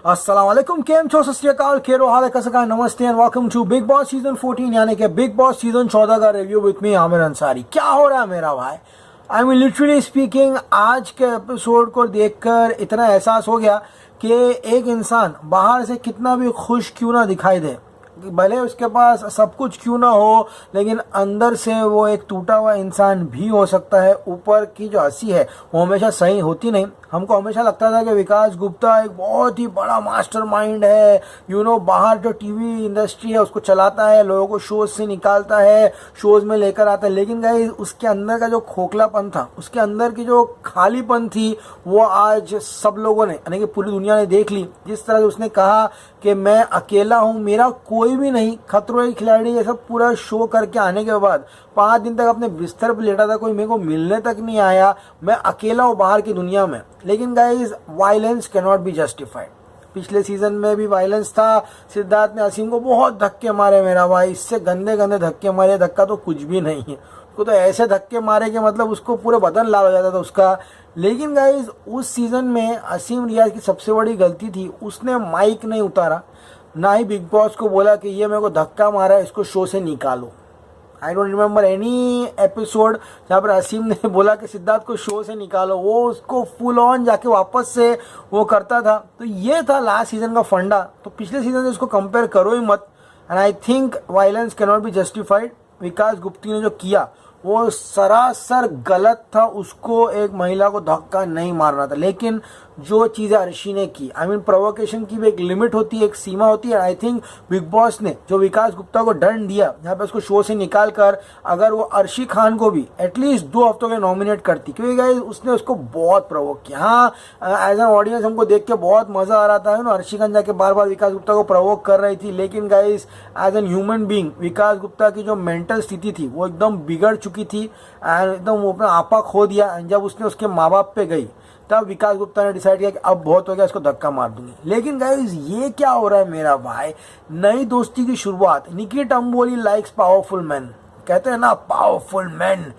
अस्सलाम वालेकुम, केम छो, सत श्री अकाल, केरो हाल है, कैसा का, नमस्ते and welcome to Bigg Boss season 14 यानी कि बिग बॉस सीजन 14 का review with me Aamir Ansari. क्या हो रहा है मेरा भाई? आई मीन लिटरली स्पीकिंग, आज के एपिसोड को देखकर इतना एहसास हो गया कि एक इंसान बाहर से कितना भी खुश क्यों ना दिखाई दे, भले उसके पास सब कुछ क्यों ना हो, लेकिन अंदर से वो एक टूटा हुआ इंसान भी हो सकता है। ऊपर की जो हंसी है वो हमेशा सही होती नहीं। हमको हमेशा लगता था कि विकास गुप्ता एक बहुत ही बड़ा मास्टरमाइंड है, बाहर जो टीवी इंडस्ट्री है उसको चलाता है, लोगों को शोज से निकालता है, शोज में लेकर आता है। लेकिन गाइस उसके अंदर का जो खोखलापन था, उसके अंदर की जो खालीपन थी, वो आज सब लोगों ने यानी कि पूरी दुनिया ने देख ली। जिस तरह से उसने कहा कि मैं अकेला हूँ, मेरा कोई भी नहीं, खतरों के खिलाड़ी ये सब पूरा शो करके आने के बाद 5 दिन तक अपने बिस्तर पर लेटा था, कोई मेरे को मिलने तक नहीं आया, मैं अकेला हूँ बाहर की दुनिया में। लेकिन guys violence can not be justified. पिछले सीजन में भी वायलेंस था, सिद्धार्थ ने असीम को बहुत धक्के मारे मेरा भाई, इससे गंदे गंदे धक्के मारे। धक्का तो कुछ भी नहीं है, उसको तो ऐसे धक्के मारे कि मतलब उसको पूरा बदन लाल हो जाता था उसका। लेकिन गाइज उस सीजन में असीम रियाज की सबसे बड़ी गलती थी, उसने माइक नहीं उतारा, ना ही बिग बॉस को बोला कि ये मेरे को धक्का मारा, इसको शो से निकालो। I don't remember any episode जहाँ पर असीम ने बोला कि सिद्धार्थ को शो से निकालो। वो उसको फुल ऑन जाके वापस से वो करता था। तो ये था लास्ट सीजन का फंडा। तो पिछले सीजन से इसको कंपेयर करो ही मत। And I think violence can not be justified. Vikas Gupta ने जो किया वो सरासर गलत था। उसको एक महिला को धक्का नहीं मारना था। लेकिन जो चीज़ें अर्शी ने की, आई मीन प्रोवोकेशन की भी एक लिमिट होती है, एक सीमा होती है। आई थिंक बिग बॉस ने जो विकास गुप्ता को दंड दिया, यहाँ पे उसको शो से निकाल कर अगर वो अर्शी खान को भी एटलीस्ट 2 हफ्तों के नॉमिनेट करती, क्योंकि गाइस उसने उसको बहुत प्रोवोक किया। हाँ, एज एन ऑडियंस हमको देख के बहुत मजा आ रहा था ना, अर्शी खान जाके बार बार विकास गुप्ता को प्रोवोक कर रही थी। लेकिन guys as an human being Vikas Gupta की जो मेंटल स्थिति थी वो एकदम बिगड़ चुकी थी एंड एकदम वो अपना आपा खो दिया। एंड जब उसने उसके माँ बाप पे गई तब विकास गुप्ता ने डिसाइड किया कि अब बहुत हो गया, इसको धक्का मार दूंगी। लेकिन गाइस ये क्या हो रहा है मेरा भाई? नई दोस्ती की शुरुआत। निकी टम्बोली लाइक्स पावरफुल मैन, कहते हैं ना, powerful man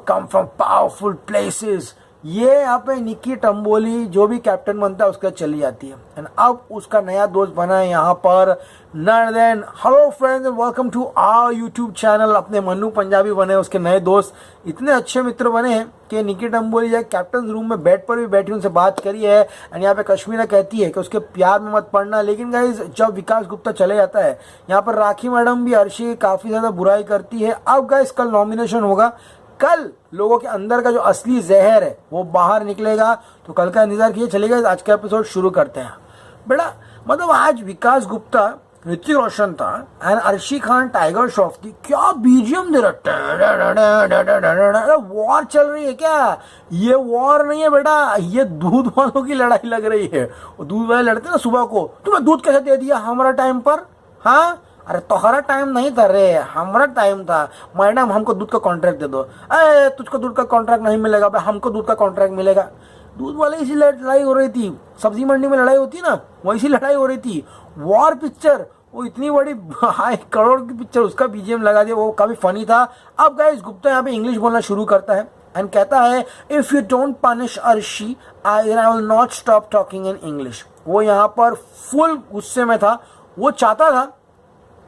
come from powerful places. ये यहाँ पे निकी टम्बोली जो भी कैप्टन बनता है उसके चली जाती है। एंड अब उसका नया दोस्त बना है यहाँ पर नर देन, hello friends and welcome to our YouTube channel. अपने मन्नू पंजाबी बने, उसके नए दोस्त इतने अच्छे मित्र बने हैं कि निकी टम्बोली जाए कैप्टन रूम में बेड पर भी बैठी उनसे बात करी है। एंड यहाँ पे कश्मीरा कहती है कि उसके प्यार में मत पड़ना। लेकिन गाइज जब विकास गुप्ता चले जाता है, यहाँ पर राखी मैडम भी अर्शी काफी ज्यादा बुराई करती है। अब गाइज कल नॉमिनेशन होगा, कल लोगों के अंदर का जो असली जहर है वो बाहर निकलेगा। तो कल का इंतजार किए चलेगा। आज का एपिसोड शुरू करते हैं बेटा। मतलब आज विकास गुप्ता, ऋतिक रोशन था एंड अर्शी खान टाइगर श्रॉफ थी। क्या बीजीएम दे रहा, वॉर चल रही है क्या? ये वॉर नहीं है बेटा, ये दूध वालों की लड़ाई लग रही है। दूध वाले लड़ते ना सुबह को, तुम्हें दूध कैसे दे दिया हमारा टाइम पर? हाँ, अरे तुम्हारा टाइम नहीं था रे, हमारा टाइम था। मैडम हमको दूध का कॉन्ट्रैक्ट दे दो। अरे तुझको दूध का कॉन्ट्रैक्ट नहीं मिलेगा, हमको दूध का कॉन्ट्रैक्ट मिलेगा। दूध वाले इसी लड़ाई हो रही थी, सब्जी मंडी में लड़ाई होती ना, वैसी लड़ाई हो रही थी। वॉर पिक्चर, वो इतनी बड़ी 1 करोड़ की पिक्चर, उसका बीजीएम लगा दिया, वो काफी फनी था। अब गाइस गुप्ता यहाँ पे इंग्लिश बोलना शुरू करता है एंड कहता है if you don't punish Arshi I will not stop talking in English. वो यहाँ पर फुल गुस्से में था। वो चाहता था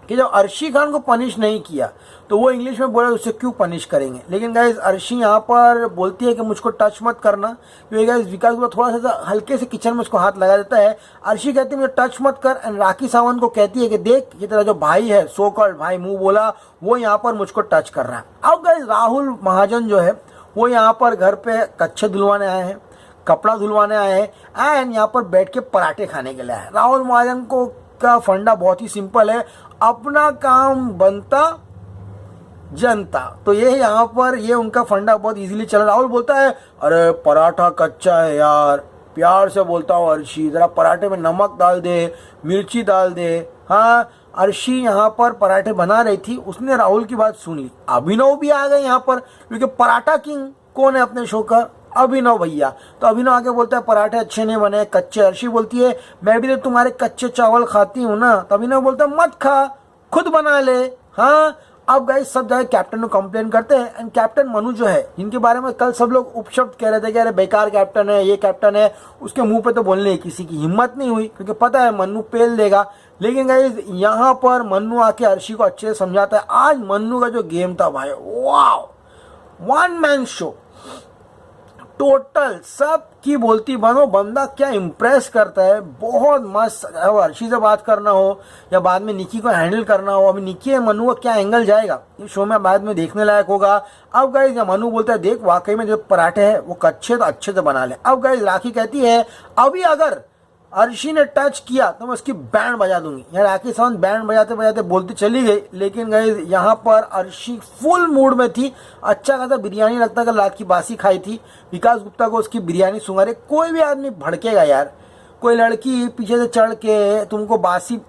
कि जब अर्शी खान को पनिश नहीं किया तो वो इंग्लिश में बोला उससे क्यों पनिश करेंगे। लेकिन गाइज अर्शी यहाँ पर बोलती है कि मुझको टच मत करना, क्योंकि गाइज विकास को थोड़ा सा हल्के से किचन में उसको हाथ लगा देता है। अर्शी कहती है मुझे टच मत कर एंड राखी सावंत को कहती है कि देख ये तेरा जो भाई है, सो कॉल्ड भाई मुंह बोला, वो यहाँ पर मुझको टच कर रहा है। अब गाइज राहुल महाजन जो है वो यहाँ पर घर पे कच्चे धुलवाने आए हैं, कपड़ा धुलवाने आए हैं एंड यहाँ पर बैठ के पराठे खाने के लिए आए। राहुल महाजन को का फंडा बहुत ही सिंपल है, अपना काम बनता जनता। तो ये यहाँ पर ये उनका फंडा बहुत इजीली चला। राहुल बोलता है अरे पराठा कच्चा है यार, प्यार से बोलता हूँ अर्शी जरा पराठे में नमक डाल दे, मिर्ची डाल दे। हाँ, अर्शी यहाँ पर पराठे बना रही थी, उसने राहुल की बात सुन ली। अभिनव भी आ गए यहाँ पर, क्योंकि पराठा किंग कौन है अपने शो का? अभिनव भैया। तो अभिनव आके बोलता है पराठे अच्छे नहीं बने, कच्चे। अर्शी बोलती है मैं भी तो तुम्हारे कच्चे चावल खाती हूँ ना। तो अभिनव बोलता है मत खा, खुद बना ले। हाँ, अब गाइस सब जगह कैप्टन को कंप्लेन करते हैं एंड कैप्टन मनु जो है, जिनके बारे में कल सब लोग उपशब्द कह रहे थे कि अरे बेकार कैप्टन है, ये कैप्टन है, उसके मुंह पे तो बोलने की किसी की हिम्मत नहीं हुई क्योंकि पता है मन्नू पेल देगा। लेकिन गाइस यहाँ पर मन्नू आके अर्शी को अच्छे से समझाता है। आज मन्नू का जो गेम था भाई, वाह, वन मैन शो, टोटल सब की बोलती बनो, बंदा क्या इम्प्रेस करता है, बहुत मस्त। अर्शी से बात करना हो या बाद में निकी को हैंडल करना हो, अभी निकी है मनु का क्या एंगल जाएगा ये शो में बाद में देखने लायक होगा। अब गाइस मनु बोलता है देख वाकई में जो पराठे है वो कच्चे तो अच्छे से बना ले। अब गाइस राखी कहती है अभी अगर अर्शी ने टच किया तो मैं उसकी बैंड बजा दूंगी। यहाँ राखी सावंत बैंड बजाते बजाते बोलती चली गई। लेकिन गाइस यहाँ पर अर्शी फुल मूड में थी, अच्छा खासा बिरयानी लगता है रात की बासी खाई थी। विकास गुप्ता को उसकी बिरयानी सुंगा रहे। कोई भी आदमी भड़केगा यार, कोई लड़की पीछे से चढ़ के तुमको बासी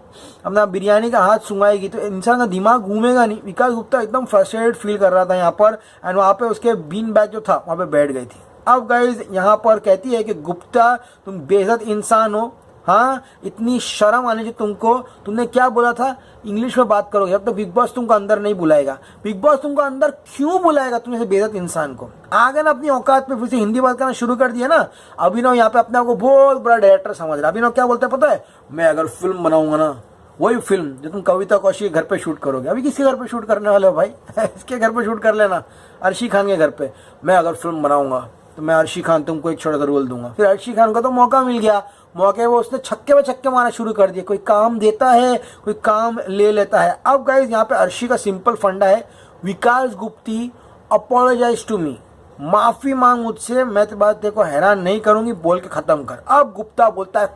अपना बिरयानी का हाथ सुंगाएगी तो इंसान का दिमाग घूमेगा नहीं। विकास गुप्ता एकदम फ्रस्ट्रेटेड फील कर रहा था यहाँ पर एंड वहाँ पे उसके बीन बैग जो था वहाँ पे बैठ गई थी। अब गाइज यहाँ पर कहती है कि गुप्ता तुम बेइज्जत इंसान हो, हाँ इतनी शर्म आने चाहिए तुमको, तुमने क्या बोला था इंग्लिश में बात करोगे, अब तो बिग बॉस तुमको अंदर नहीं बुलाएगा। बिग बॉस तुमको अंदर क्यों बुलाएगा, तुम ऐसे बेइज्जत इंसान को। आगे ना अपनी औकात पे फिर से हिंदी बात करना शुरू कर दिया ना। अभिनव यहाँ पे अपने आप को बहुत बड़ा डायरेक्टर समझ रहा है। अभिनव क्या बोलता है पता है, मैं अगर फिल्म बनाऊंगा ना, वही फिल्म जो तुम कविता कौशिक के घर पे शूट करोगे। अभी किसके घर पे शूट करने वाले हो भाई इसके घर पे शूट कर लेना, अर्शी खान के घर पे। मैं अगर फिल्म बनाऊंगा तो मैं अर्शी खान तुमको एक छोटा सा रोल दूंगा। फिर अर्शी खान को तो मौका मिल गया, मौके वो उसने छक्के पे छक्के मारना शुरू कर दिए। कोई काम देता है, कोई काम ले लेता है। अब गाइज यहाँ पे अर्शी का सिंपल फंडा है, विकास गुप्ती अपोलोजाइज टू मी, माफी मांग मुझसे, मैं तो बात देखो हैरान नहीं करूंगी, बोल के खत्म कर। अब गुप्ता बोलता है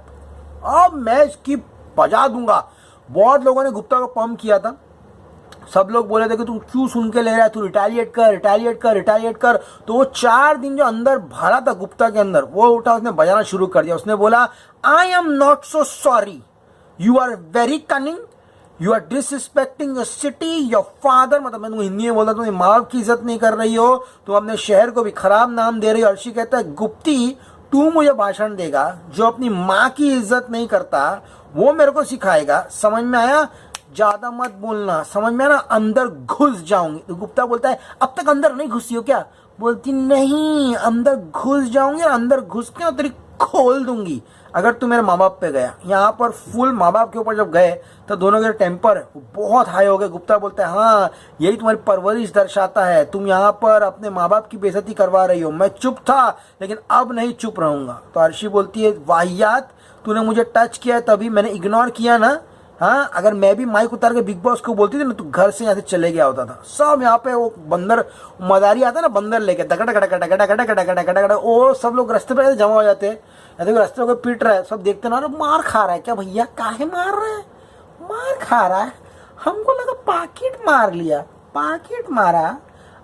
अब मैं इसकी बजा दूंगा। बहुत लोगों ने गुप्ता को पंप किया था, सब लोग बोले थे कि तू क्यों सुन के ले रहा है, तू रिटालिएट कर रिटालिएट कर रिटालिएट कर। तो वो 4 दिन जो अंदर भरा था गुप्ता के अंदर, वो उठा उसने बजाना शुरू कर दिया। उसने बोला I am not so sorry, you are very cunning, you are disrespecting your city, your father, मतलब मैं हिंदी में बोलता, तुम माँ बाप की इज्जत नहीं कर रही हो, तुम अपने शहर को भी खराब नाम दे रही हो। अर्शी कहता है गुप्ती तू मुझे भाषण देगा, जो अपनी माँ की इज्जत नहीं करता वो मेरे को सिखाएगा, समझ में आया, ज्यादा मत बोलना, समझ में आया ना, अंदर घुस जाऊंगी। तो गुप्ता बोलता है अब तक अंदर नहीं घुसी हो क्या, बोलती नहीं अंदर घुस जाऊंगी और अंदर घुस के तेरी खोल दूंगी अगर तू मेरे माँ बाप पे गया। यहाँ पर फुल माँ बाप के ऊपर जब गए तो दोनों के टेम्पर बहुत हाई हो गए। गुप्ता बोलता है हाँ यही तुम्हारी परवरिश दर्शाता है, तुम यहाँ पर अपने माँ बाप की बेइज्जती करवा रही हो। मैं चुप था लेकिन अब नहीं चुप रहूंगा। तो अर्शी बोलती है वाहियात, तूने मुझे टच किया है तभी मैंने इग्नोर किया ना, हाँ अगर मैं भी माइक उतार के बिग बॉस को बोलती थी ना तो घर से यहाँ से चले गया होता था। सब यहाँ पे वो बंदर मदारी आता है ना, बंदर लेके डकड़ा डकड़ा डकड़ा डकड़ा डकड़ा डकड़ा डकड़ा, वो सब लोग रास्ते पे जमा हो जाते हैं। देखो रास्ते को पीट रहा है, सब देखते ना, मार खा रहा है क्या भैया, काहे मार रहा है, मार खा रहा है, हमको लगा पाकिट मार लिया, पाकिट मारा,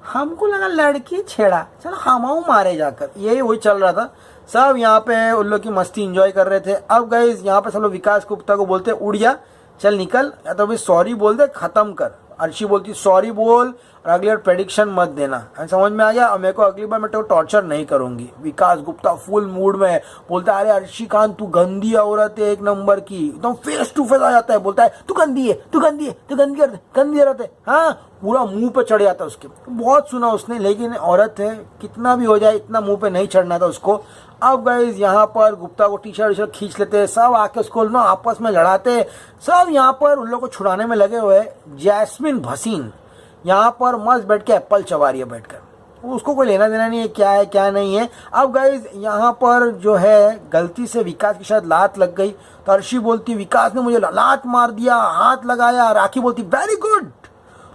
हमको लगा लड़की छेड़ा, चलो हम मारे जाकर, यही वही चल रहा था। सब यहाँ पे उन लोग की मस्ती एंजॉय कर रहे थे। अब गाइस यहाँ पे सब लोग विकास गुप्ता को बोलते उड़ जा, चल निकल, या तो भाई सॉरी बोल दे, खत्म कर। अर्शी बोलती सॉरी बोल और अगली बार प्रेडिक्शन मत देना, समझ में आ गया, और मेरे को अगली बार मैं तो टॉर्चर नहीं करूंगी। विकास गुप्ता फुल मूड में बोलता है अरे अर्शी खान तू गंदी औरत है एक नंबर की, एकदम फेस टू फेस आ जाता है, बोलता है तू गंदी है, तू गंदी है, तू गंदी औरत है, हाँ पूरा मुंह पे चढ़ जाता है उसके। बहुत सुना उसने, लेकिन औरत है कितना भी हो जाए इतना मुंह पे नहीं चढ़ना था उसको। अब गाइस यहाँ पर गुप्ता को टी शर्ट खींच लेते, सब आके उसको ना आपस में लड़ाते, सब यहाँ पर उन लोग को छुड़ाने में लगे हुए। जैस्मिन भसीन यहाँ पर मस्त बैठ के एप्पल चबा रही है बैठकर, उसको कोई लेना देना नहीं है क्या है क्या नहीं है। अब गाइस यहाँ पर जो है गलती से विकास की शायद लात लग गई, तो अर्शी बोलती विकास ने मुझे लात मार दिया, हाथ लगाया। राखी बोलती वेरी गुड,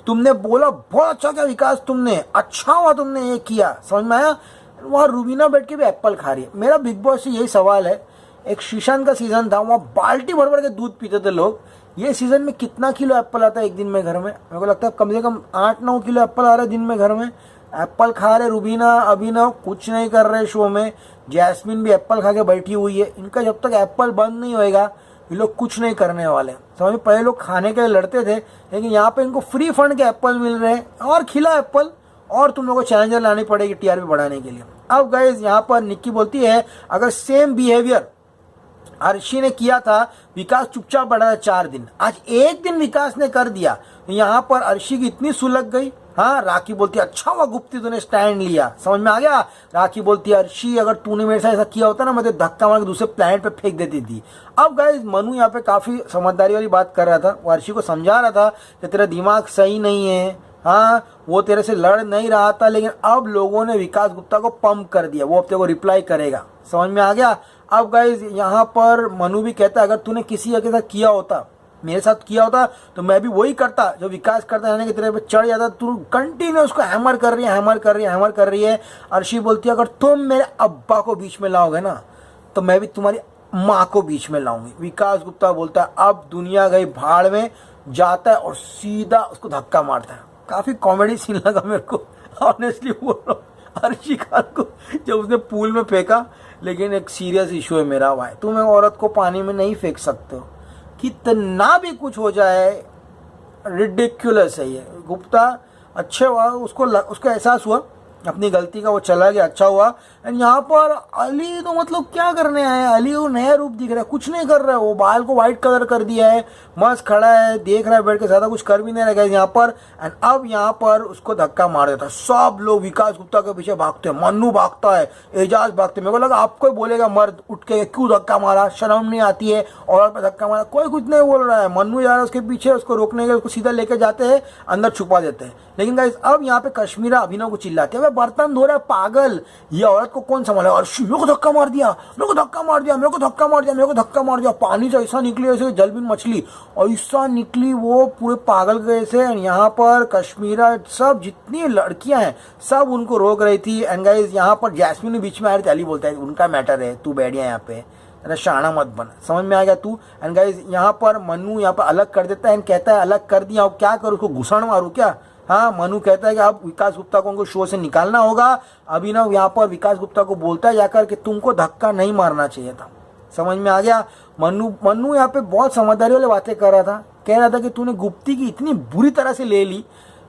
तुमने बोला बहुत अच्छा किया विकास, तुमने अच्छा हुआ तुमने ये किया, समझ में आया। वहाँ रूबीना बैठ के भी एप्पल खा रही है। मेरा बिग बॉस से यही सवाल है, एक शीशन का सीजन था, वहाँ बाल्टी भर भर के दूध पीते थे लोग, ये सीजन में कितना किलो एप्पल आता है एक दिन में घर में, मेरे को लगता है कम से कम 8-9 किलो एप्पल आ रहे दिन में घर में। एप्पल खा रहे रूबीना, अभिनव कुछ नहीं कर रहे शो में, जैस्मिन भी एप्पल खा के बैठी हुई है। इनका जब तक एप्पल बंद नहीं होएगा ये लोग कुछ नहीं करने वाले। समझ, पहले लोग खाने के लिए लड़ते थे, लेकिन यहाँ पे इनको फ्री फंड के एप्पल मिल रहे हैं, और खिला एप्पल, और तुम लोगों को चैलेंजर लानी पड़ेगी टीआरपी बढ़ाने के लिए। अब गाइस यहाँ पर निक्की बोलती है अगर सेम बिहेवियर अर्शी ने किया था, विकास चुपचाप बैठा था 4 दिन। आज एक दिन विकास ने कर दिया, यहाँ पर अर्शी की इतनी सुलग गई। हाँ, राखी बोलती है अच्छा हुआ गुप्ती तूने स्टैंड लिया, समझ में आ गया। राखी बोलती है अर्शी अगर तूने मेरे साथ ऐसा किया होता ना, मैं तो धक्का मार के दूसरे प्लेनेट पे फेंक देती थी। अब गाइस मनु यहाँ पे काफी समझदारी वाली बात कर रहा था, वो अर्शी को समझा रहा था कि तेरा दिमाग सही नहीं है। हाँ, वो तेरे से लड़ नहीं रहा था, लेकिन अब लोगों ने विकास गुप्ता को पंप कर दिया, वो अब तेरे को रिप्लाई करेगा, समझ में आ गया। अब गाइस यहाँ पर मनु भी कहता है अगर तूने किसी के साथ किया होता, मेरे साथ किया होता तो मैं भी वही करता जो विकास करता है, यानी कि तेरे पे चढ़ जाता। तू कंटिन्यू उसको हैमर कर रही है, हैमर कर रही है, हैमर कर रही है। अर्शी बोलती है अगर तुम मेरे अब्बा को बीच में लाओगे ना, तो मैं भी तुम्हारी माँ को बीच में लाऊंगी। विकास गुप्ता बोलता है अब दुनिया गई भाड़ में, जाता है और सीधा उसको धक्का मारता है। काफी कॉमेडी सीन लगा मेरे को, ऑनेस्टली बोल रहा हूँ। अर्शी खान को जब उसने पूल में फेंका, लेकिन एक सीरियस इशू है मेरा भाई, तुम एक औरत को पानी में नहीं फेंक सकते हो, कितना भी कुछ हो जाए। रिडिक्युलस है ये। गुप्ता अच्छे हुआ, उसको एहसास हुआ अपनी गलती का, वो चला गया, अच्छा हुआ। एंड यहाँ पर अली तो मतलब क्या करने आया है, अली वो नया रूप दिख रहा है, कुछ नहीं कर रहा है, वो बाल को व्हाइट कलर कर दिया है, मस्त खड़ा है, देख रहा है बैठ के, ज्यादा कुछ कर भी नहीं रहा यहाँ पर। एंड अब यहाँ पर उसको धक्का मार देता है, सब लोग विकास गुप्ता के पीछे भागते हैं, मन्नू भागता है, एजाज भागते हैं। मेरे को लगा आपको ही बोलेगा मर्द उठ के क्यों धक्का मारा, शर्म नहीं आती है औरत पे धक्का मारा, कोई कुछ नहीं बोल रहा है। मन्नू जा रहा है उसके पीछे, उसको रोकने के, उसको सीधा लेके जाते हैं, अंदर छुपा देते हैं। लेकिन गाइस अब यहाँ पे कश्मीरा अभिनव को चिल्लाती है बर्तन धो रहा है पागल, ये औरत को कौन संभाले। अर्शी मेरे को धक्का मार दिया, मेरे को धक्का मार दिया, मेरे को धक्का मार दिया, मेरे को धक्का मार दिया। पानी से ऐसा निकली जैसे जलबिन मछली, ऐसा निकली वो पूरे पागल गए से। यहाँ पर कश्मीरा सब जितनी लड़कियां हैं सब उनको रोक रही थी। एंड गाइस यहाँ पर जैस्मिन बीच में आ रही थी, अली बोलता है उनका मैटर है, तू बैठ गया यहाँ पे, अरे शाना मत बन, समझ में आ गया तू। एंड गाइस यहाँ पर मनु यहाँ पर अलग कर देता है एंड कहता है अलग कर दिया, अब क्या करूँ, उसको घुसड़ मारूं क्या। हाँ, मनु कहता है कि अब विकास गुप्ता को उनको शो से निकालना होगा। अभिनव यहाँ पर विकास गुप्ता को बोलता है जाकर कि तुमको धक्का नहीं मारना चाहिए था, समझ में आ गया। मनु यहाँ पे बहुत समझदारी वाली बातें कर रहा था, कह रहा था कि तूने गुप्ती की इतनी बुरी तरह से ले ली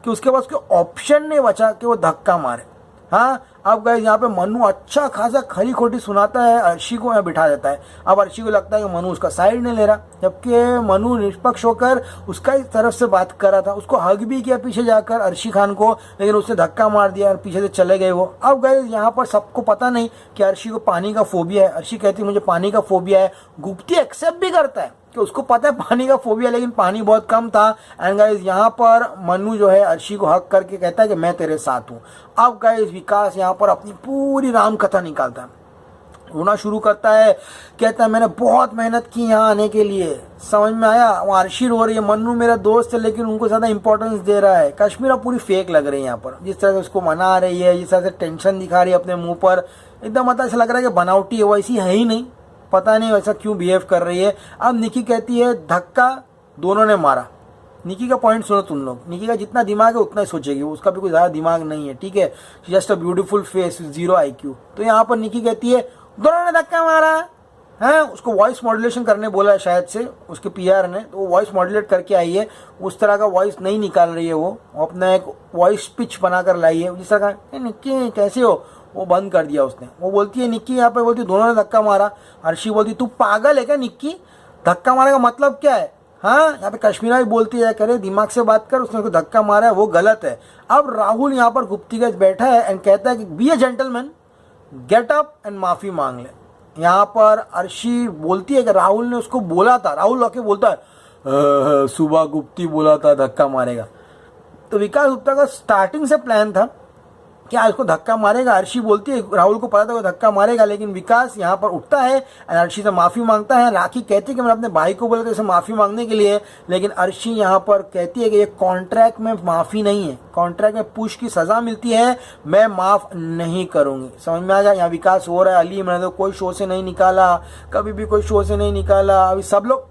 कि उसके पास कोई ऑप्शन नहीं बचा कि वो धक्का मारे। हाँ, अब गाइस यहाँ पे मनु अच्छा खासा खरी खोटी सुनाता है, अर्शी को यहाँ बिठा देता है। अब अर्शी को लगता है कि मनु उसका साइड नहीं ले रहा, जबकि मनु निष्पक्ष होकर उसका ही तरफ से बात कर रहा था। उसको हग भी किया पीछे जाकर अर्शी खान को, लेकिन उसने धक्का मार दिया और पीछे से चले गए वो। अब गाइस यहाँ पर सबको पता नहीं कि अर्शी को पानी का फोबिया है। अर्शी कहती है मुझे पानी का फोबिया है, गुप्ती एक्सेप्ट भी करता है कि उसको पता है पानी का फोबिया, लेकिन पानी बहुत कम था। एंड गाइस यहाँ पर मनु जो है अर्शी को हक करके कहता है कि मैं तेरे साथ हूँ। अब गाइस विकास यहाँ पर अपनी पूरी राम कथा निकालता है, रोना शुरू करता है, कहता है मैंने बहुत मेहनत की यहाँ आने के लिए, समझ में आया। वो अर्शी रो रही है, मन्नू मेरा दोस्त है लेकिन उनको ज्यादा इंपॉर्टेंस दे रहा है। कश्मीरा पूरी फेक लग रही है यहाँ पर, जिस तरह से उसको मना रही है, जिस तरह से टेंशन दिखा रही है अपने मुंह पर, एकदम मतलब ऐसा लग रहा है कि बनावटी है, वैसी है ही नहीं, पता नहीं वैसा क्यों बिहेव कर रही है। अब निकी कहती है धक्का दोनों ने मारा। निकी का पॉइंट सुनो तुम लोग, निकी का जितना दिमाग है उतना ही सोचेगी, उसका भी कोई ज्यादा दिमाग नहीं है, ठीक है, just a beautiful face, 0 IQ। तो यहाँ पर निकी कहती है दोनों ने धक्का मारा है, उसको वॉइस मॉड्यूलेशन करने बोला है शायद से उसके PR ने, तो वो वॉइस मॉड्यूलेट करके आई है, उस तरह का वॉइस नहीं निकाल रही है, वो अपना एक वॉइस पिच बनाकर लाई है, जिस तरह का निक्की कैसे हो वो बंद कर दिया उसने। वो बोलती है निक्की यहाँ पे बोलती है दोनों ने धक्का मारा। अर्शी बोलती तू पागल है क्या निक्की, धक्का मारने का मतलब क्या है। हाँ, यहाँ पे कश्मीरा भी बोलती है करे दिमाग से बात कर, उसने उसको धक्का मारा है वो गलत है। अब राहुल यहाँ पर गुप्तीगत बैठा है एंड कहता है कि be a gentleman, get up and माफी मांग ले। यहाँ पर अर्शी बोलती है कि राहुल ने उसको बोला था, राहुल आके बोलता है सुबह गुप्ती बोला था धक्का मारेगा। तो विकास गुप्ता का स्टार्टिंग से प्लान था क्या उसको धक्का मारेगा। अर्शी बोलती है राहुल को पता था वो धक्का मारेगा, लेकिन विकास यहाँ पर उठता है और अर्शी से माफी मांगता है। राखी कहती है कि मैंने अपने भाई को बोला था इसे माफी मांगने के लिए, लेकिन अर्शी यहाँ पर कहती है कि ये कॉन्ट्रैक्ट में माफी नहीं है, कॉन्ट्रैक्ट में पुश की सजा मिलती है, मैं माफ नहीं करूंगी। समझ में आ गया। यहाँ विकास हो रहा है अली मैंने तो कोई शो से नहीं निकाला, कभी भी कोई शो से नहीं निकाला। अभी सब लोग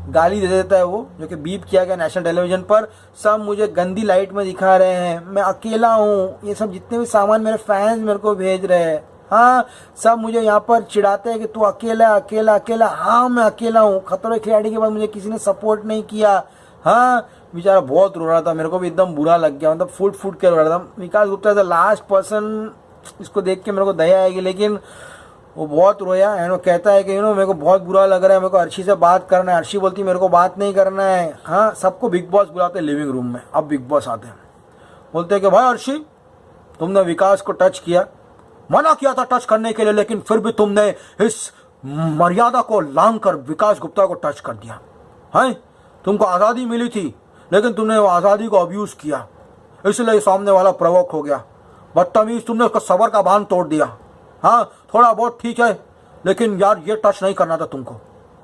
गाली दे देता है वो, जो कि बीप किया गया नेशनल टेलीविजन पर, सब मुझे गंदी लाइट में दिखा रहे हैं, मैं अकेला हूँ, ये सब जितने भी सामान मेरे फैंस मेरे को भेज रहे हैं। हाँ, सब मुझे यहाँ पर चिढ़ाते हैं कि तू अकेला अकेला अकेला। हाँ, मैं अकेला हूँ, खतरों के खिलाड़ी के बाद मुझे किसी ने सपोर्ट नहीं किया। हाँ, बेचारा बहुत रो रहा था, मेरे को भी एकदम बुरा लग गया, मतलब फूट फूट के रो रहा था। विकास गुप्ता द लास्ट पर्सन, इसको देख के मेरे को दया आएगी, लेकिन वो बहुत रोया एंड वो कहता है कि मेरे को बहुत बुरा लग रहा है, मेरे को अर्शी से बात करना है। अर्शी बोलती है मेरे को बात नहीं करना है। हाँ, सबको बिग बॉस बुलाते हैं लिविंग रूम में। अब बिग बॉस आते हैं, बोलते हैं कि भाई अर्शी, तुमने विकास को टच किया, मना किया था टच करने के लिए, लेकिन फिर भी तुमने इस मर्यादा को लांघ कर विकास गुप्ता को टच कर दिया है। तुमको आज़ादी मिली थी, लेकिन तुमने वो आज़ादी को अब्यूज़ किया, इसलिए सामने वाला प्रवोक हो गया। बदतमीज, तुमने उसका सबर का बांध तोड़ दिया। हाँ, थोड़ा बहुत ठीक है, लेकिन यार ये टच नहीं करना था तुमको,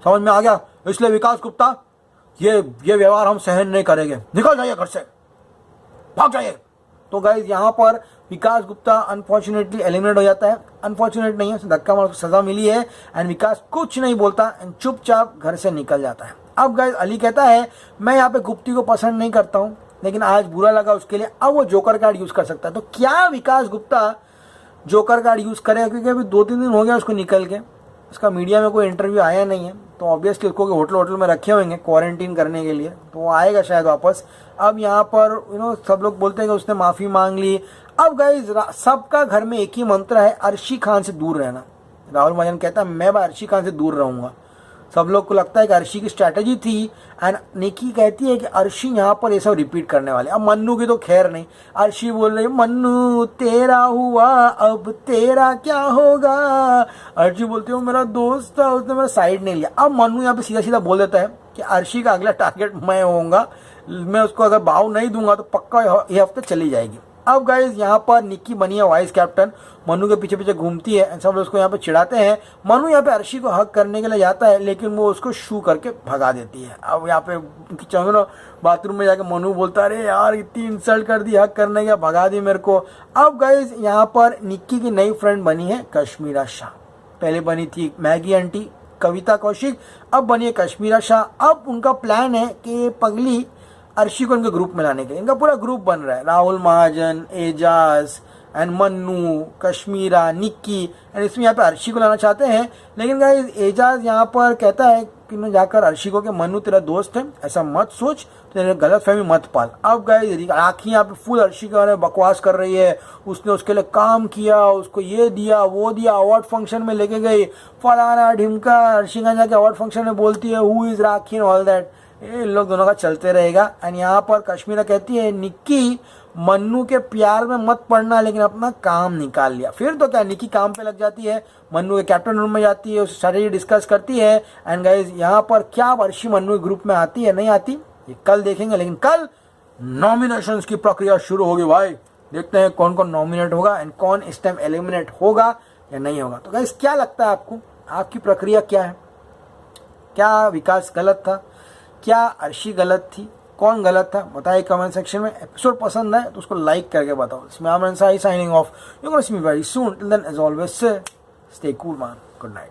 समझ में आ गया? इसलिए विकास गुप्ता, ये व्यवहार हम सहन नहीं करेंगे, निकल जाइए घर से, भाग जाइए। तो गाइज यहाँ पर विकास गुप्ता अनफॉर्चुनेटली एलिमिनेट हो जाता है। अनफॉर्चुनेट नहीं है, उसे धक्का मार सजा मिली है एंड विकास कुछ नहीं बोलता एंड चुपचाप घर से निकल जाता है। अब गाइज अली कहता है मैं यहाँ पे गुप्ती को पसंद नहीं करता हूँ, लेकिन आज बुरा लगा उसके लिए, अब वो जोकर कार्ड यूज कर सकता है। तो क्या विकास गुप्ता जोकर कार्ड यूज करेगा? क्योंकि अभी 2-3 दिन हो गया उसको निकल के, उसका मीडिया में कोई इंटरव्यू आया नहीं है, तो ऑब्वियसली उसको होटल में रखे होंगे क्वारंटीन करने के लिए, तो वो आएगा शायद वापस। अब यहाँ पर सब लोग बोलते हैं कि उसने माफ़ी मांग ली। अब गाइज सबका घर में एक ही मंत्र है, अर्शी खान से दूर रहना। राहुल महाजन कहता है मैं अर्शी खान से दूर रहूँगा। सब लोग को लगता है कि अर्शी की स्ट्रैटेजी थी एंड निकी कहती है कि अर्शी यहाँ पर ये सब रिपीट करने वाले। अब मन्नू की तो खैर नहीं, अर्शी बोल रही है मन्नू तेरा हुआ अब तेरा क्या होगा। अर्शी बोलती है मेरा दोस्त था, उसने मेरा साइड नहीं लिया। अब मन्नू यहाँ पे सीधा सीधा बोल देता है कि अर्शी का अगला टारगेट मैं होऊंगा, मैं उसको अगर भाव नहीं दूंगा तो पक्का ये हफ्ते चली जाएगी। अब गाइज यहाँ पर निक्की बनी है वाइस कैप्टन, मनु के पीछे पीछे घूमती है, सब लोग उसको यहाँ पे चिढ़ाते हैं। मनु यहाँ पे अर्शी को हक करने के लिए जाता है, लेकिन वो उसको शू करके भगा देती है। अब यहाँ पे चलो बाथरूम में जाके मनु बोलता है अरे यार इतनी इंसल्ट कर दी, हक करने के भगा दी मेरे को। अब गाइज यहाँ पर निक्की की नई फ्रेंड बनी है कश्मीरा शाह। पहले बनी थी मैगी आंटी कविता कौशिक, अब बनी है कश्मीरा शाह। अब उनका प्लान है कि पगली अर्शी को इनके ग्रुप में लाने के लिए, इनका पूरा ग्रुप बन रहा है, राहुल महाजन, एजाज एंड मन्नू, कश्मीरा, निक्की एंड इसमें यहाँ पे अर्शी को लाना चाहते हैं। लेकिन गाइस एजाज यहाँ पर कहता है कि मैं जाकर अर्शी को कि मन्नू तेरा दोस्त है, ऐसा मत सोच, तेरे गलत फहमी मत पाल। अब गाइस आखिर यहाँ पे फुल अर्शी के बारे में बकवास कर रही है, उसने उसके लिए काम किया, उसको ये दिया वो दिया, अवार्ड फंक्शन में लेके गई, फलाना ढिमका। अर्शी का जाके अवार्ड फंक्शन में बोलती है who is rakhi and all that. ये लोग दोनों का चलते रहेगा। एंड यहाँ पर कश्मीरा कहती है निक्की मन्नू के प्यार में मत पड़ना, लेकिन अपना काम निकाल लिया। फिर तो क्या, निक्की काम पे लग जाती है, मन्नू के कैप्टन रूम में जाती है, उससे स्ट्रैटेजी डिस्कस करती है। एंड गाइज यहाँ पर क्या अर्शी मन्नू के ग्रुप में आती है नहीं आती ये कल देखेंगे, लेकिन कल नॉमिनेशंस की प्रक्रिया शुरू होगी भाई। देखते हैं कौन कौन नॉमिनेट होगा एंड कौन इस टाइम एलिमिनेट होगा या नहीं होगा। तो गाइज क्या लगता है आपको, आपकी प्रक्रिया क्या है? क्या विकास गलत था, क्या अर्शी गलत थी, कौन गलत था, बताइए कमेंट सेक्शन में। एपिसोड पसंद है तो उसको लाइक करके बताओ। इसमें Amran Sai signing off, you gonna see me very soon, till then as always say stay cool man, good night.